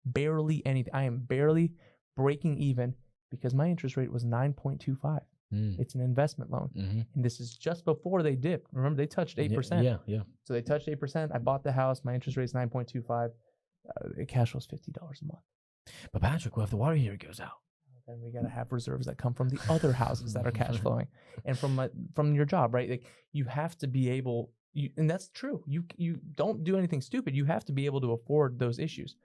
Barely anything. I am barely breaking even because my interest rate was 9.25. It's an investment loan. And this is just before they dipped. Remember, they touched 8%. Yeah. So they touched 8%. I bought the house. My interest rate is 9.25. It cash flows $50 a month. But Patrick, what if the water heater goes out? Then we got to have reserves that come from the other houses that are cash flowing and from your job, right? Like you have to be able, and that's true. You don't do anything stupid. You have to be able to afford those issues,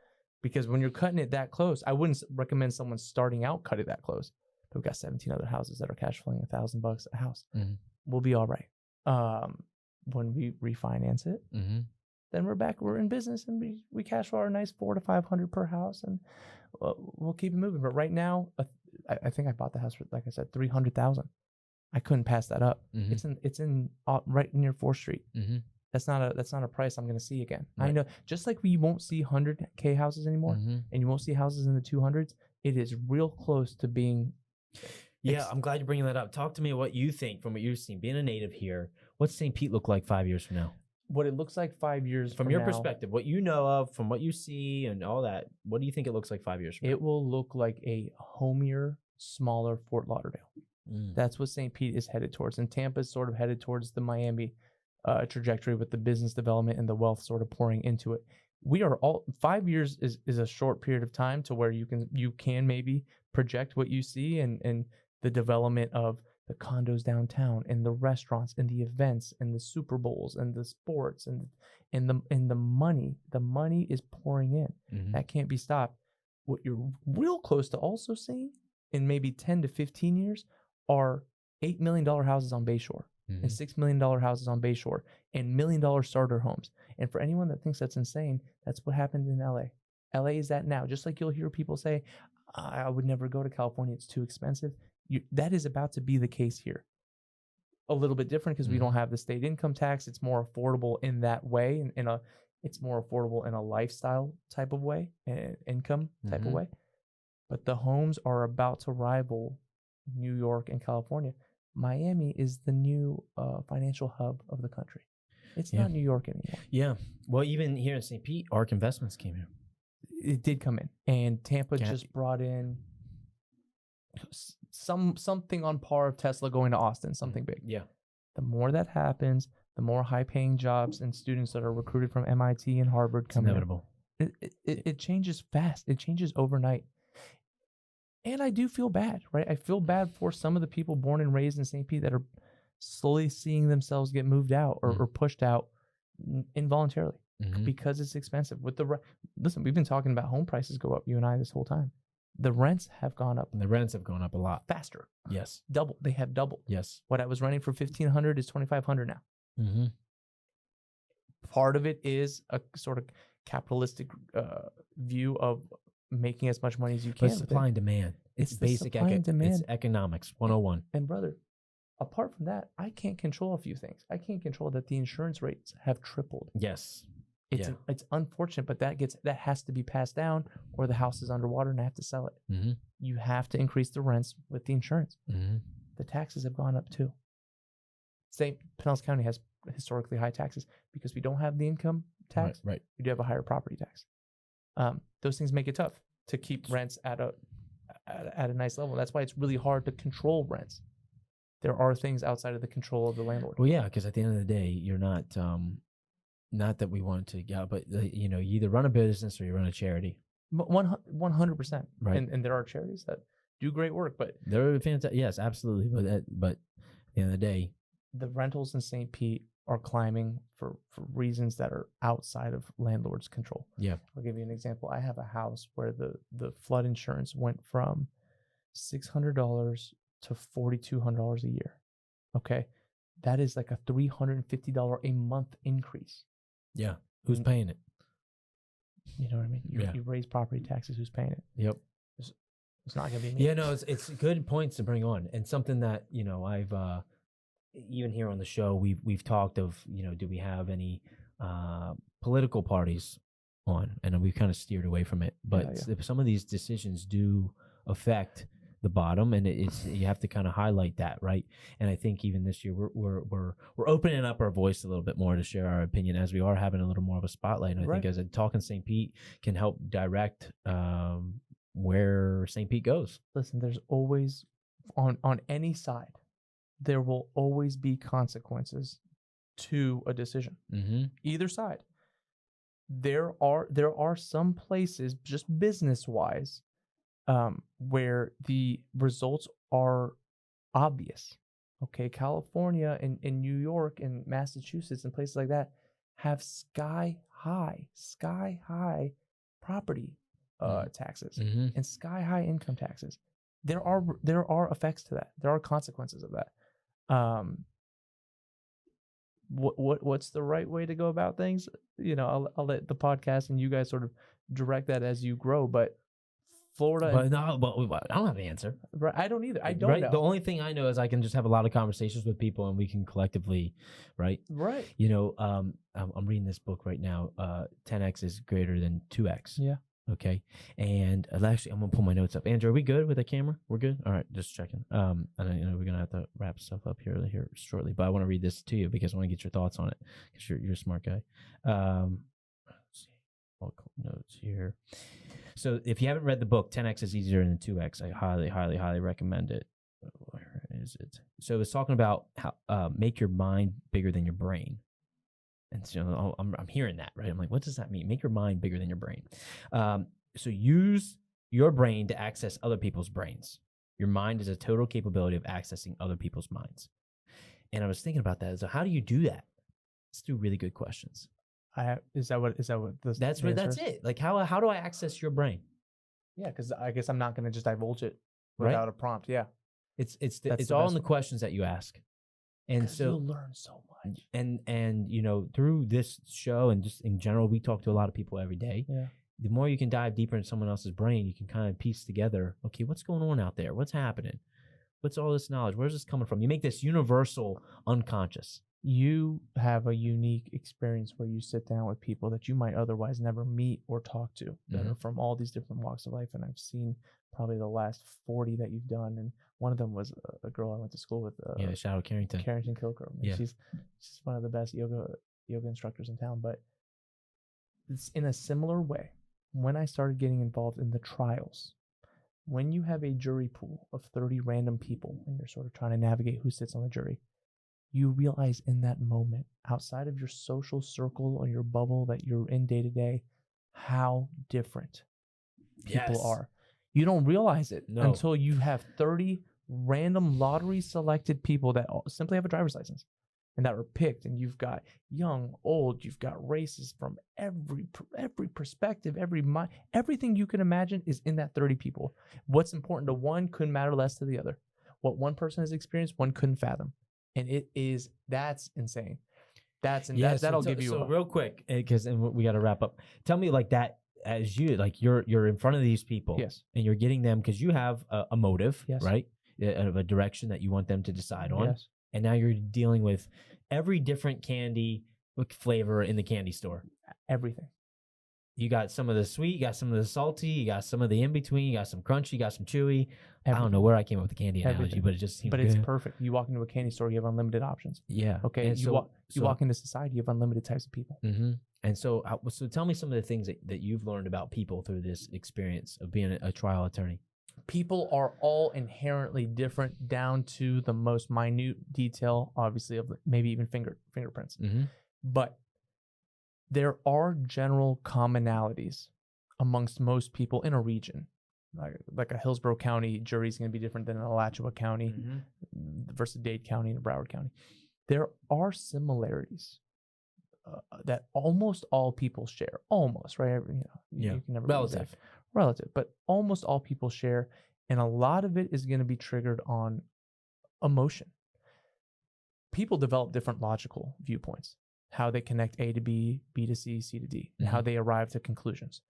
because when you're cutting it that close, I wouldn't recommend someone starting out cut it that close. But we've got 17 other houses that are cash flowing $1,000 a house. We'll be all right. When we refinance it, then we're back. We're in business, and we cash flow our nice $400 to $500 per house, and we'll keep it moving. But right now, I think I bought the house for, like I said, $300,000. I couldn't pass that up. It's in right near 4th Street. That's not a price I'm going to see again. Right. I know, just like we won't see 100K houses anymore, and you won't see houses in the 200s. It is real close to being. Yeah, I'm glad you're bringing that up. Talk to me what you think from what you've seen. Being a native here, what's St. Pete look like 5 years from now? What it looks like 5 years from your perspective, what you know of, from what you see and all that, what do you think it looks like 5 years from now? It will look like a homier, smaller Fort Lauderdale. That's what St. Pete is headed towards. And Tampa is sort of headed towards the Miami trajectory with the business development and the wealth sort of pouring into it. We are all 5 years is a short period of time to where you can maybe project what you see and the development of the condos downtown and the restaurants and the events and the Super Bowls and the sports and the money. The money is pouring in. That can't be stopped. What you're real close to also seeing in maybe 10 to 15 years are $8 million houses on Bayshore and $6 million houses on Bayshore and $1 million starter homes. And for anyone that thinks that's insane, that's what happened in LA. LA is that now. Just like you'll hear people say, I would never go to California, it's too expensive. That is about to be the case here. A little bit different because we don't have the state income tax. It's more affordable in that way, it's more affordable in a lifestyle type of way, an income type of way. But the homes are about to rival New York and California. Miami is the new financial hub of the country. It's not New York anymore. Yeah. Well, even here in St. Pete, ARK Investments came here. it did come in, and Tampa Can't- just brought in something on par of Tesla going to Austin, something big. Yeah. The more that happens, the more high-paying jobs and students that are recruited from MIT and Harvard It's come in. inevitable. It changes fast. It changes overnight. And I do feel bad, right? I feel bad for some of the people born and raised in St. Pete that are slowly seeing themselves get moved out or pushed out involuntarily because it's expensive. Listen, we've been talking about home prices go up, you and I, this whole time. The rents have gone up. And the rents have gone up a lot. Faster. Yes. Double. They have doubled. Yes. What I was renting for $1,500 is $2,500 now. Mm-hmm. Part of it is a sort of capitalistic view of making as much money as you can. But supply and demand. It's basic it's economics 101. And brother, apart from that, I can't control a few things. I can't control that the insurance rates have tripled. Yes. It's unfortunate, but that has to be passed down, or the house is underwater and I have to sell it. Mm-hmm. You have to increase the rents with the insurance. Mm-hmm. The taxes have gone up too. Pinellas County has historically high taxes because we don't have the income tax. Right. We do have a higher property tax. Those things make it tough to keep rents at a nice level. That's why it's really hard to control rents. There are things outside of the control of the landlord. Well, yeah, because at the end of the day, you're not that we want to go, but you either run a business or you run a charity. 100%. Right. And there are charities that do great work, but they're fantastic. Yes, absolutely. But at the end of the day, the rentals in St. Pete are climbing for reasons that are outside of landlord's control. Yeah. I'll give you an example. I have a house where the flood insurance went from $600 to $4,200 a year. Okay. That is like a $350 a month increase. Yeah. Who's paying it? You know what I mean? You raise property taxes. Who's paying it? Yep. It's not going to be me. Yeah, no, it's good points to bring on, and something that I've even here on the show we've talked of. Do we have any political parties on? And we've kind of steered away from it, but some of these decisions do affect the bottom, and you have to kind of highlight that, right? And I think even this year we're opening up our voice a little bit more to share our opinion, as we are having a little more of a spotlight. And I think as a Talking St. Pete can help direct where St. Pete goes. Listen, there's always on any side, there will always be consequences to a decision. Mm-hmm. Either side. There are some places, just business wise, where the results are obvious. Okay, California and New York and Massachusetts and places like that have sky high property taxes and sky high income taxes. There are effects to that. There are consequences of that. What's the right way to go about things? I'll let the podcast and you guys sort of direct that as you grow, but Florida. But I don't have the answer. Right, I don't either. I don't know. The only thing I know is I can just have a lot of conversations with people, and we can collectively, right? Right. I'm reading this book right now. 10x is greater than 2x. Yeah. Okay. And actually, I'm gonna pull my notes up. Andrew, are we good with the camera? We're good. All right, just checking. And we're gonna have to wrap stuff up here shortly, but I want to read this to you because I want to get your thoughts on it because you're a smart guy. Let's see. I'll notes here. So if you haven't read the book, 10x is easier than 2x. I highly, highly, highly recommend it. Where is it? So it's talking about how make your mind bigger than your brain. And so I'm hearing that, right? I'm like, what does that mean? Make your mind bigger than your brain. So use your brain to access other people's brains. Your mind is a total capability of accessing other people's minds. And I was thinking about that. So how do you do that? It's two really good questions. Is that what that's it. Like how do I access your brain? Yeah, because I guess I'm not going to just divulge it without a prompt. Yeah, it's all in the questions that you ask, and so you'll learn so much. And through this show and just in general, we talk to a lot of people every day. Yeah. The more you can dive deeper into someone else's brain, you can kind of piece together. Okay, what's going on out there? What's happening? What's all this knowledge? Where's this coming from? You make this universal unconscious. You have a unique experience where you sit down with people that you might otherwise never meet or talk to that are from all these different walks of life. And I've seen probably the last 40 that you've done. And one of them was a girl I went to school with. Shadow Carrington. Carrington Kilcrow. Yeah. She's one of the best yoga instructors in town. But it's in a similar way when I started getting involved in the trials, when you have a jury pool of 30 random people and you're sort of trying to navigate who sits on the jury, you realize in that moment, outside of your social circle or your bubble that you're in day to day, how different people are. You don't realize it until you have 30 random lottery selected people that simply have a driver's license and that were picked, and you've got young, old, you've got races from every perspective, every mind, everything you can imagine is in that 30 people. What's important to one couldn't matter less to the other. What one person has experienced, one couldn't fathom. And that's insane. That'll give you real quick, because we got to wrap up. Tell me like that, as you like you're in front of these people, yes, and you're getting them because you have a motive, yes, right, of a direction that you want them to decide on, yes, and now you're dealing with every different candy flavor in the candy store. Everything. You got some of the sweet, you got some of the salty, you got some of the in between, you got some crunchy, you got some chewy. Everything. I don't know where I came up with the candy analogy, but it just seems. But it's perfect. You walk into a candy store, you have unlimited options. Yeah. Okay. And you walk into society, you have unlimited types of people. Mm-hmm. And so tell me some of the things that you've learned about people through this experience of being a trial attorney. People are all inherently different down to the most minute detail, obviously, of maybe even fingerprints. Mm-hmm. But there are general commonalities amongst most people in a region. Like a Hillsborough County jury is going to be different than an Alachua County versus Dade County and Broward County. There are similarities that almost all people share. Almost, right? You can never relative, but almost all people share, and a lot of it is going to be triggered on emotion. People develop different logical viewpoints, how they connect A to B, B to C, C to D, and how they arrive to conclusions.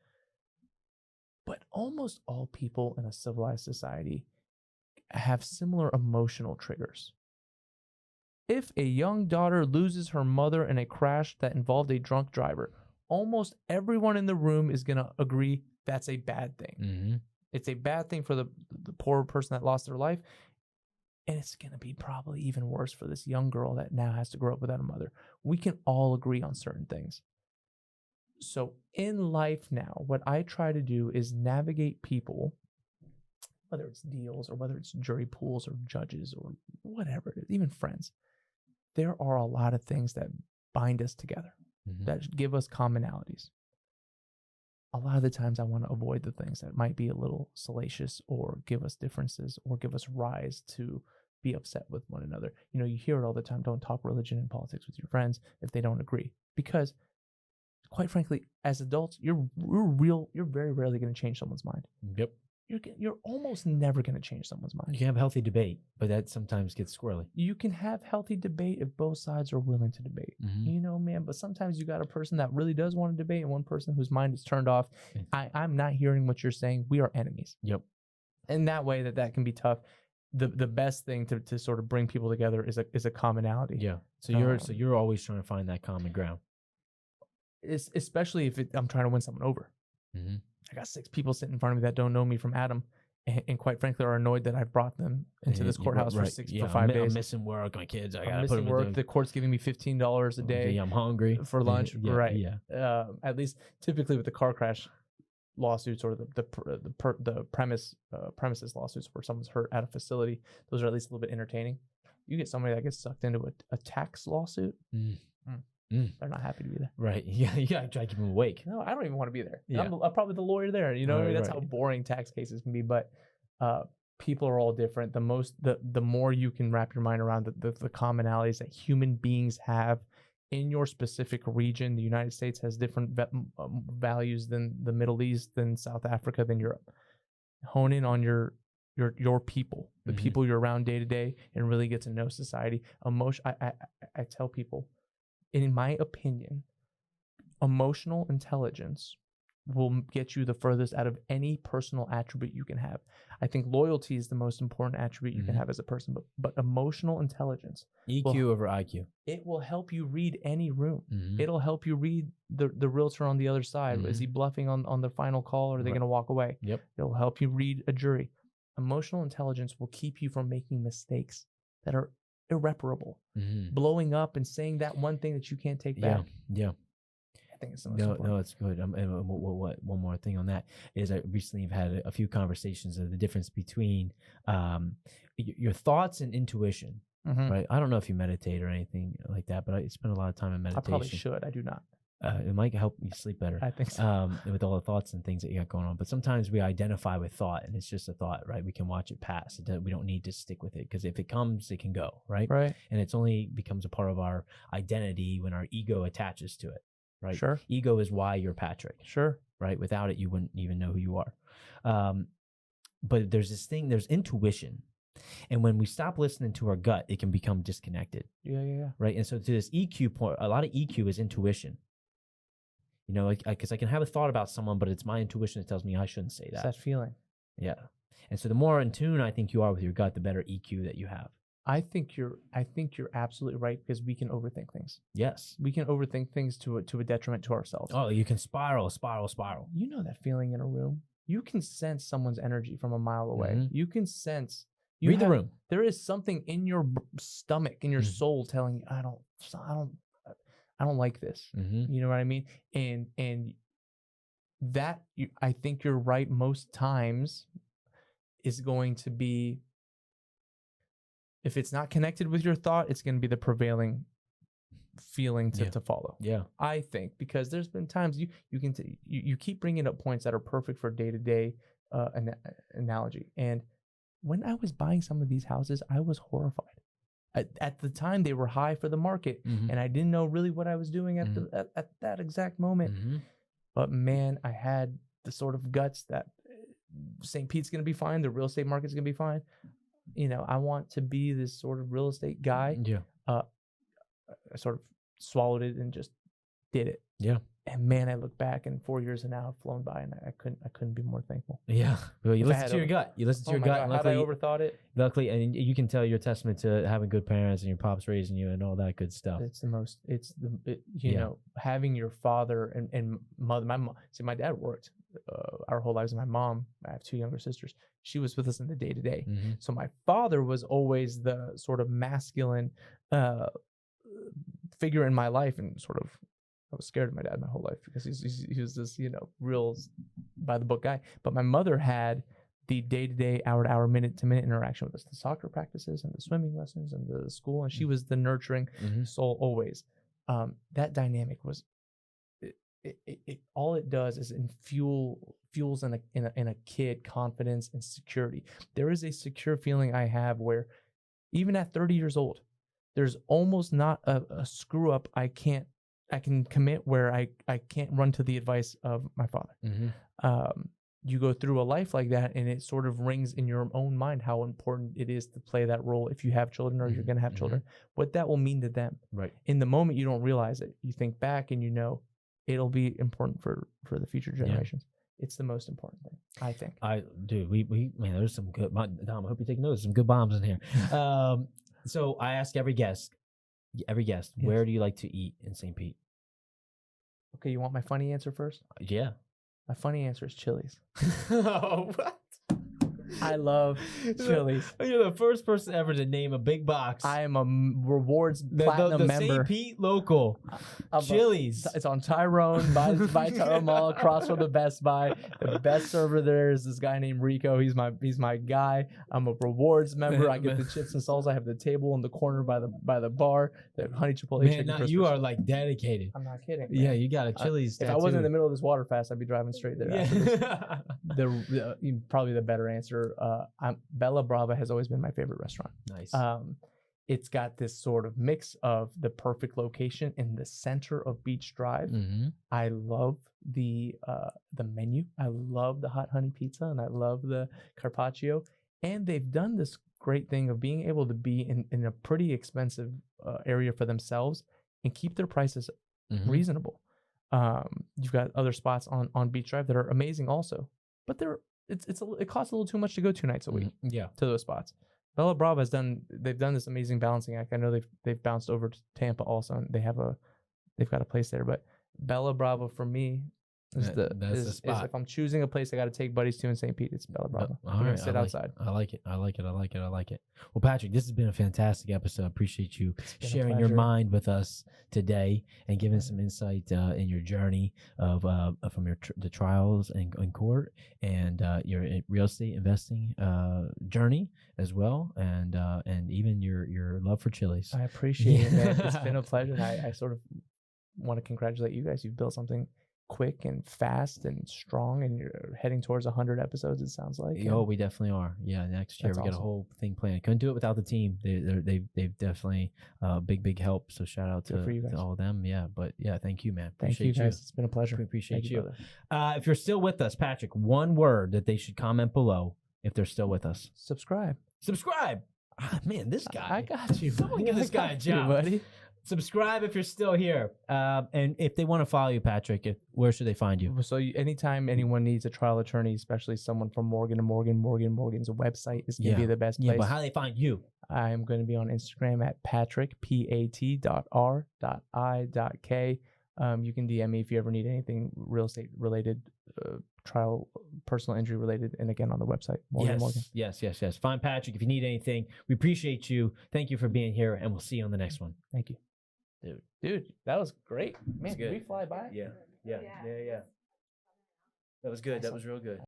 But almost all people in a civilized society have similar emotional triggers. If a young daughter loses her mother in a crash that involved a drunk driver, almost everyone in the room is going to agree that's a bad thing. Mm-hmm. It's a bad thing for the poor person that lost their life. And it's going to be probably even worse for this young girl that now has to grow up without a mother. We can all agree on certain things. So in life now, what I try to do is navigate people, whether it's deals or whether it's jury pools or judges or whatever it is, even friends. There are a lot of things that bind us together, that give us commonalities. A lot of the times I want to avoid the things that might be a little salacious or give us differences or give us rise to be upset with one another. You hear it all the time. Don't talk religion and politics with your friends if they don't agree. Because quite frankly, as adults, you're very rarely going to change someone's mind. Yep. You're almost never going to change someone's mind. You can have healthy debate, but that sometimes gets squirrely. You can have healthy debate if both sides are willing to debate. Man, but sometimes you got a person that really does want to debate and one person whose mind is turned off. I'm not hearing what you're saying. We are enemies. Yep. And that way that can be tough. The best thing to sort of bring people together is a commonality. Yeah. So you're always trying to find that common ground. Especially if I'm trying to win someone over. I got 6 people sitting in front of me that don't know me from Adam, and quite frankly are annoyed that I've brought them into this courthouse for 5 days. I'm missing work. My kids, I got to put them work. The court's giving me $15 a day. I'm hungry for lunch. Right. Yeah. At least typically with the car crash lawsuits or the premises lawsuits where someone's hurt at a facility, those are at least a little bit entertaining. You get somebody that gets sucked into a tax lawsuit. They're not happy to be there. Right. Yeah. You gotta try to keep them awake. No, I don't even want to be there. Yeah. I'm probably the lawyer there. That's how boring tax cases can be. But people are all different. The more you can wrap your mind around the commonalities that human beings have in your specific region. The United States has different values than the Middle East, than South Africa, than Europe. Hone in on your people, the people you're around day to day, and really get to know society. I tell people, in my opinion, emotional intelligence will get you the furthest out of any personal attribute you can have. I think loyalty is the most important attribute you can have as a person, but emotional intelligence, EQ over IQ, it will help you read any room. It'll help you read the realtor on the other side. Is he bluffing on the final call, or are they going to walk away? Yep. It'll help you read a jury. Emotional intelligence will keep you from making mistakes that are irreparable, blowing up and saying that one thing that you can't take back. Yeah. think it's the most No, important. no, it's good. And one more thing on that is I recently have had a few conversations of the difference between your thoughts and intuition, Mhm. right? I don't know if you meditate or anything like that, but I spend a lot of time in I meditation. probably should. I do not. It might help you sleep better. I think so. With all the thoughts and things that you got going on. But sometimes we identify with thought, and it's just a thought, right? We can watch it pass. We don't need to stick with it because if it comes, it can go, right? Right. And it's only becomes a part of our identity when our ego attaches to it, right? Sure. Ego is why you're Patrick, Sure. right? Without it, you wouldn't even know who you are. But there's this thing, there's intuition. And when we stop listening to our gut, it can become disconnected, Yeah. right? And so to this EQ point, a lot of EQ is intuition. You know, because I can have a thought about someone, but it's my intuition that tells me I shouldn't say It's that. that feeling. Yeah. And so the more in tune I think you are with your gut, the better EQ that you have. I think you're absolutely right because we can overthink things. Yes. We can overthink things to a detriment to ourselves. Oh, you can spiral. You know that feeling in a room. You can sense someone's energy from a mile away. Mhm. You can sense. Read the room. There is something in your stomach, in your Mhm. soul, telling you, I don't like this. Mm-hmm. You know what I mean? And that I think you're right. Most times is going to be, if it's not connected with your thought, it's going to be the prevailing feeling to follow. Yeah. I think, because there's been times you keep bringing up points that are perfect for day-to-day analogy. And when I was buying some of these houses, I was horrified. At the time, they were high for the market, Mhm. and I didn't know really what I was doing at at that exact moment. Mhm. But man, I had the sort of guts that St. Pete's going to be fine. The real estate market's going to be fine. You know, I want to be this sort of real estate guy. Yeah. I sort of swallowed it and just did it. Yeah. And man, I look back, and 4 years have now flown by, and I couldn't be more thankful. Yeah. Well, you If I listen had to your gut. You listen to your my gut. God, And how did I luckily, overthought it? luckily, and you can tell you're a testament to having good parents and your pops raising you and all that good stuff. It's the most. You know, having your father and mother. My dad worked our whole lives. And my mom, I have 2 younger sisters. She was with us in the day to day. Mhm. So my father was always the sort of masculine figure in my life, and sort of, I was scared of my dad my whole life because he was this, you know, real by the book guy. But my mother had the day-to-day, hour-to-hour, minute-to-minute interaction with us, the soccer practices and the swimming lessons and the school, and she was the nurturing Mhm. soul always. That dynamic was, it all it does is fuels in a kid confidence and security. There is a secure feeling I have where even at 30 years old, there's almost not a screw up I can commit where I can't run to the advice of my father. Mhm. You go through a life like that, and it sort of rings in your own mind how important it is to play that role if you have children or you're going to have children, what that will mean to them. Right. In the moment, you don't realize it. You think back and you know it'll be important for the future generations. It's the most important thing, I think. Man, there's some good, Dom, I hope you take notes. Some good bombs in here. So I ask every guest, Yes. where do you like to eat in St. Pete? Okay, you want my funny answer first? Yeah. My funny answer is Chili's. Oh, what? I love Chili's. You're the first person ever to name a big box. I am a rewards platinum the member. St. Pete local. Chili's. It's on Tyrone by Tyrone Mall, across from the Best Buy. The best server there is this guy named Rico. He's my guy. I'm a rewards member. I get the chips and salsa. I have the table in the corner by the bar. The honey chipotle Man, chicken. now crispers. you are like dedicated. I'm not kidding. Yeah, man. you got a Chili's If tattoo. I wasn't in the middle of this water fast, I'd be driving straight there. After this. Yeah. Probably the better answer. Bella Brava has always been my favorite restaurant. Nice. It's got this sort of mix of the perfect location in the center of Beach Drive. Mm-hmm. I love the menu. I love the hot honey pizza, and I love the carpaccio. And they've done this great thing of being able to be in a pretty expensive area for themselves and keep their prices reasonable. You've got other spots on Beach Drive that are amazing also, but it costs a little too much to go 2 nights a week. Yeah. To those spots. Bella Brava they've done this amazing balancing act. I know they've bounced over to Tampa also, and they've got a place there. But Bella Brava for me Is the That's the is spot. if I'm choosing a place I got to take buddies to in St. Pete, it's Bella Brava. All We're gonna right, sit outside. I like it. I like it. I like it. I like it. Well, Patrick, this has been a fantastic episode. I appreciate you been a sharing your pleasure. mind with us today and giving some insight in your journey of from your the trials in court and your real estate investing journey as well, and even your love for Chili's. I appreciate it, man. It's been a pleasure. And I sort of want to congratulate you guys. You've built something quick and fast and strong, and you're heading towards 100 episodes, it sounds like. Oh, we definitely are. Yeah, next year That's we got a awesome. whole thing planned. Couldn't do it without the team. They've definitely big help. So shout out Good for you to guys. all of them. Yeah, but yeah, thank you, man. Thank you, guys. It's been a pleasure. We appreciate Thank you. brother. If you're still with us, Patrick, one word that they should comment below if they're still with us. Subscribe. Subscribe. Ah, man, this guy. I got you. Someone give this guy a got you, job. buddy. Subscribe if you're still here. And if they want to follow you, Patrick, where should they find you? So anytime anyone needs a trial attorney, especially someone from Morgan's website is going to be the best place. Yeah, but how do they find you? I am going to be on Instagram at Patrick, pat.r.i.k. You can DM me if you ever need anything real estate related, trial, personal injury related, and again on the website, Morgan. Yes. Find Patrick if you need anything. We appreciate you. Thank you for being here, and we'll see you on the next one. Thank you. Dude, that was great. Man, did we fly by? Yeah. That was good. That was real good.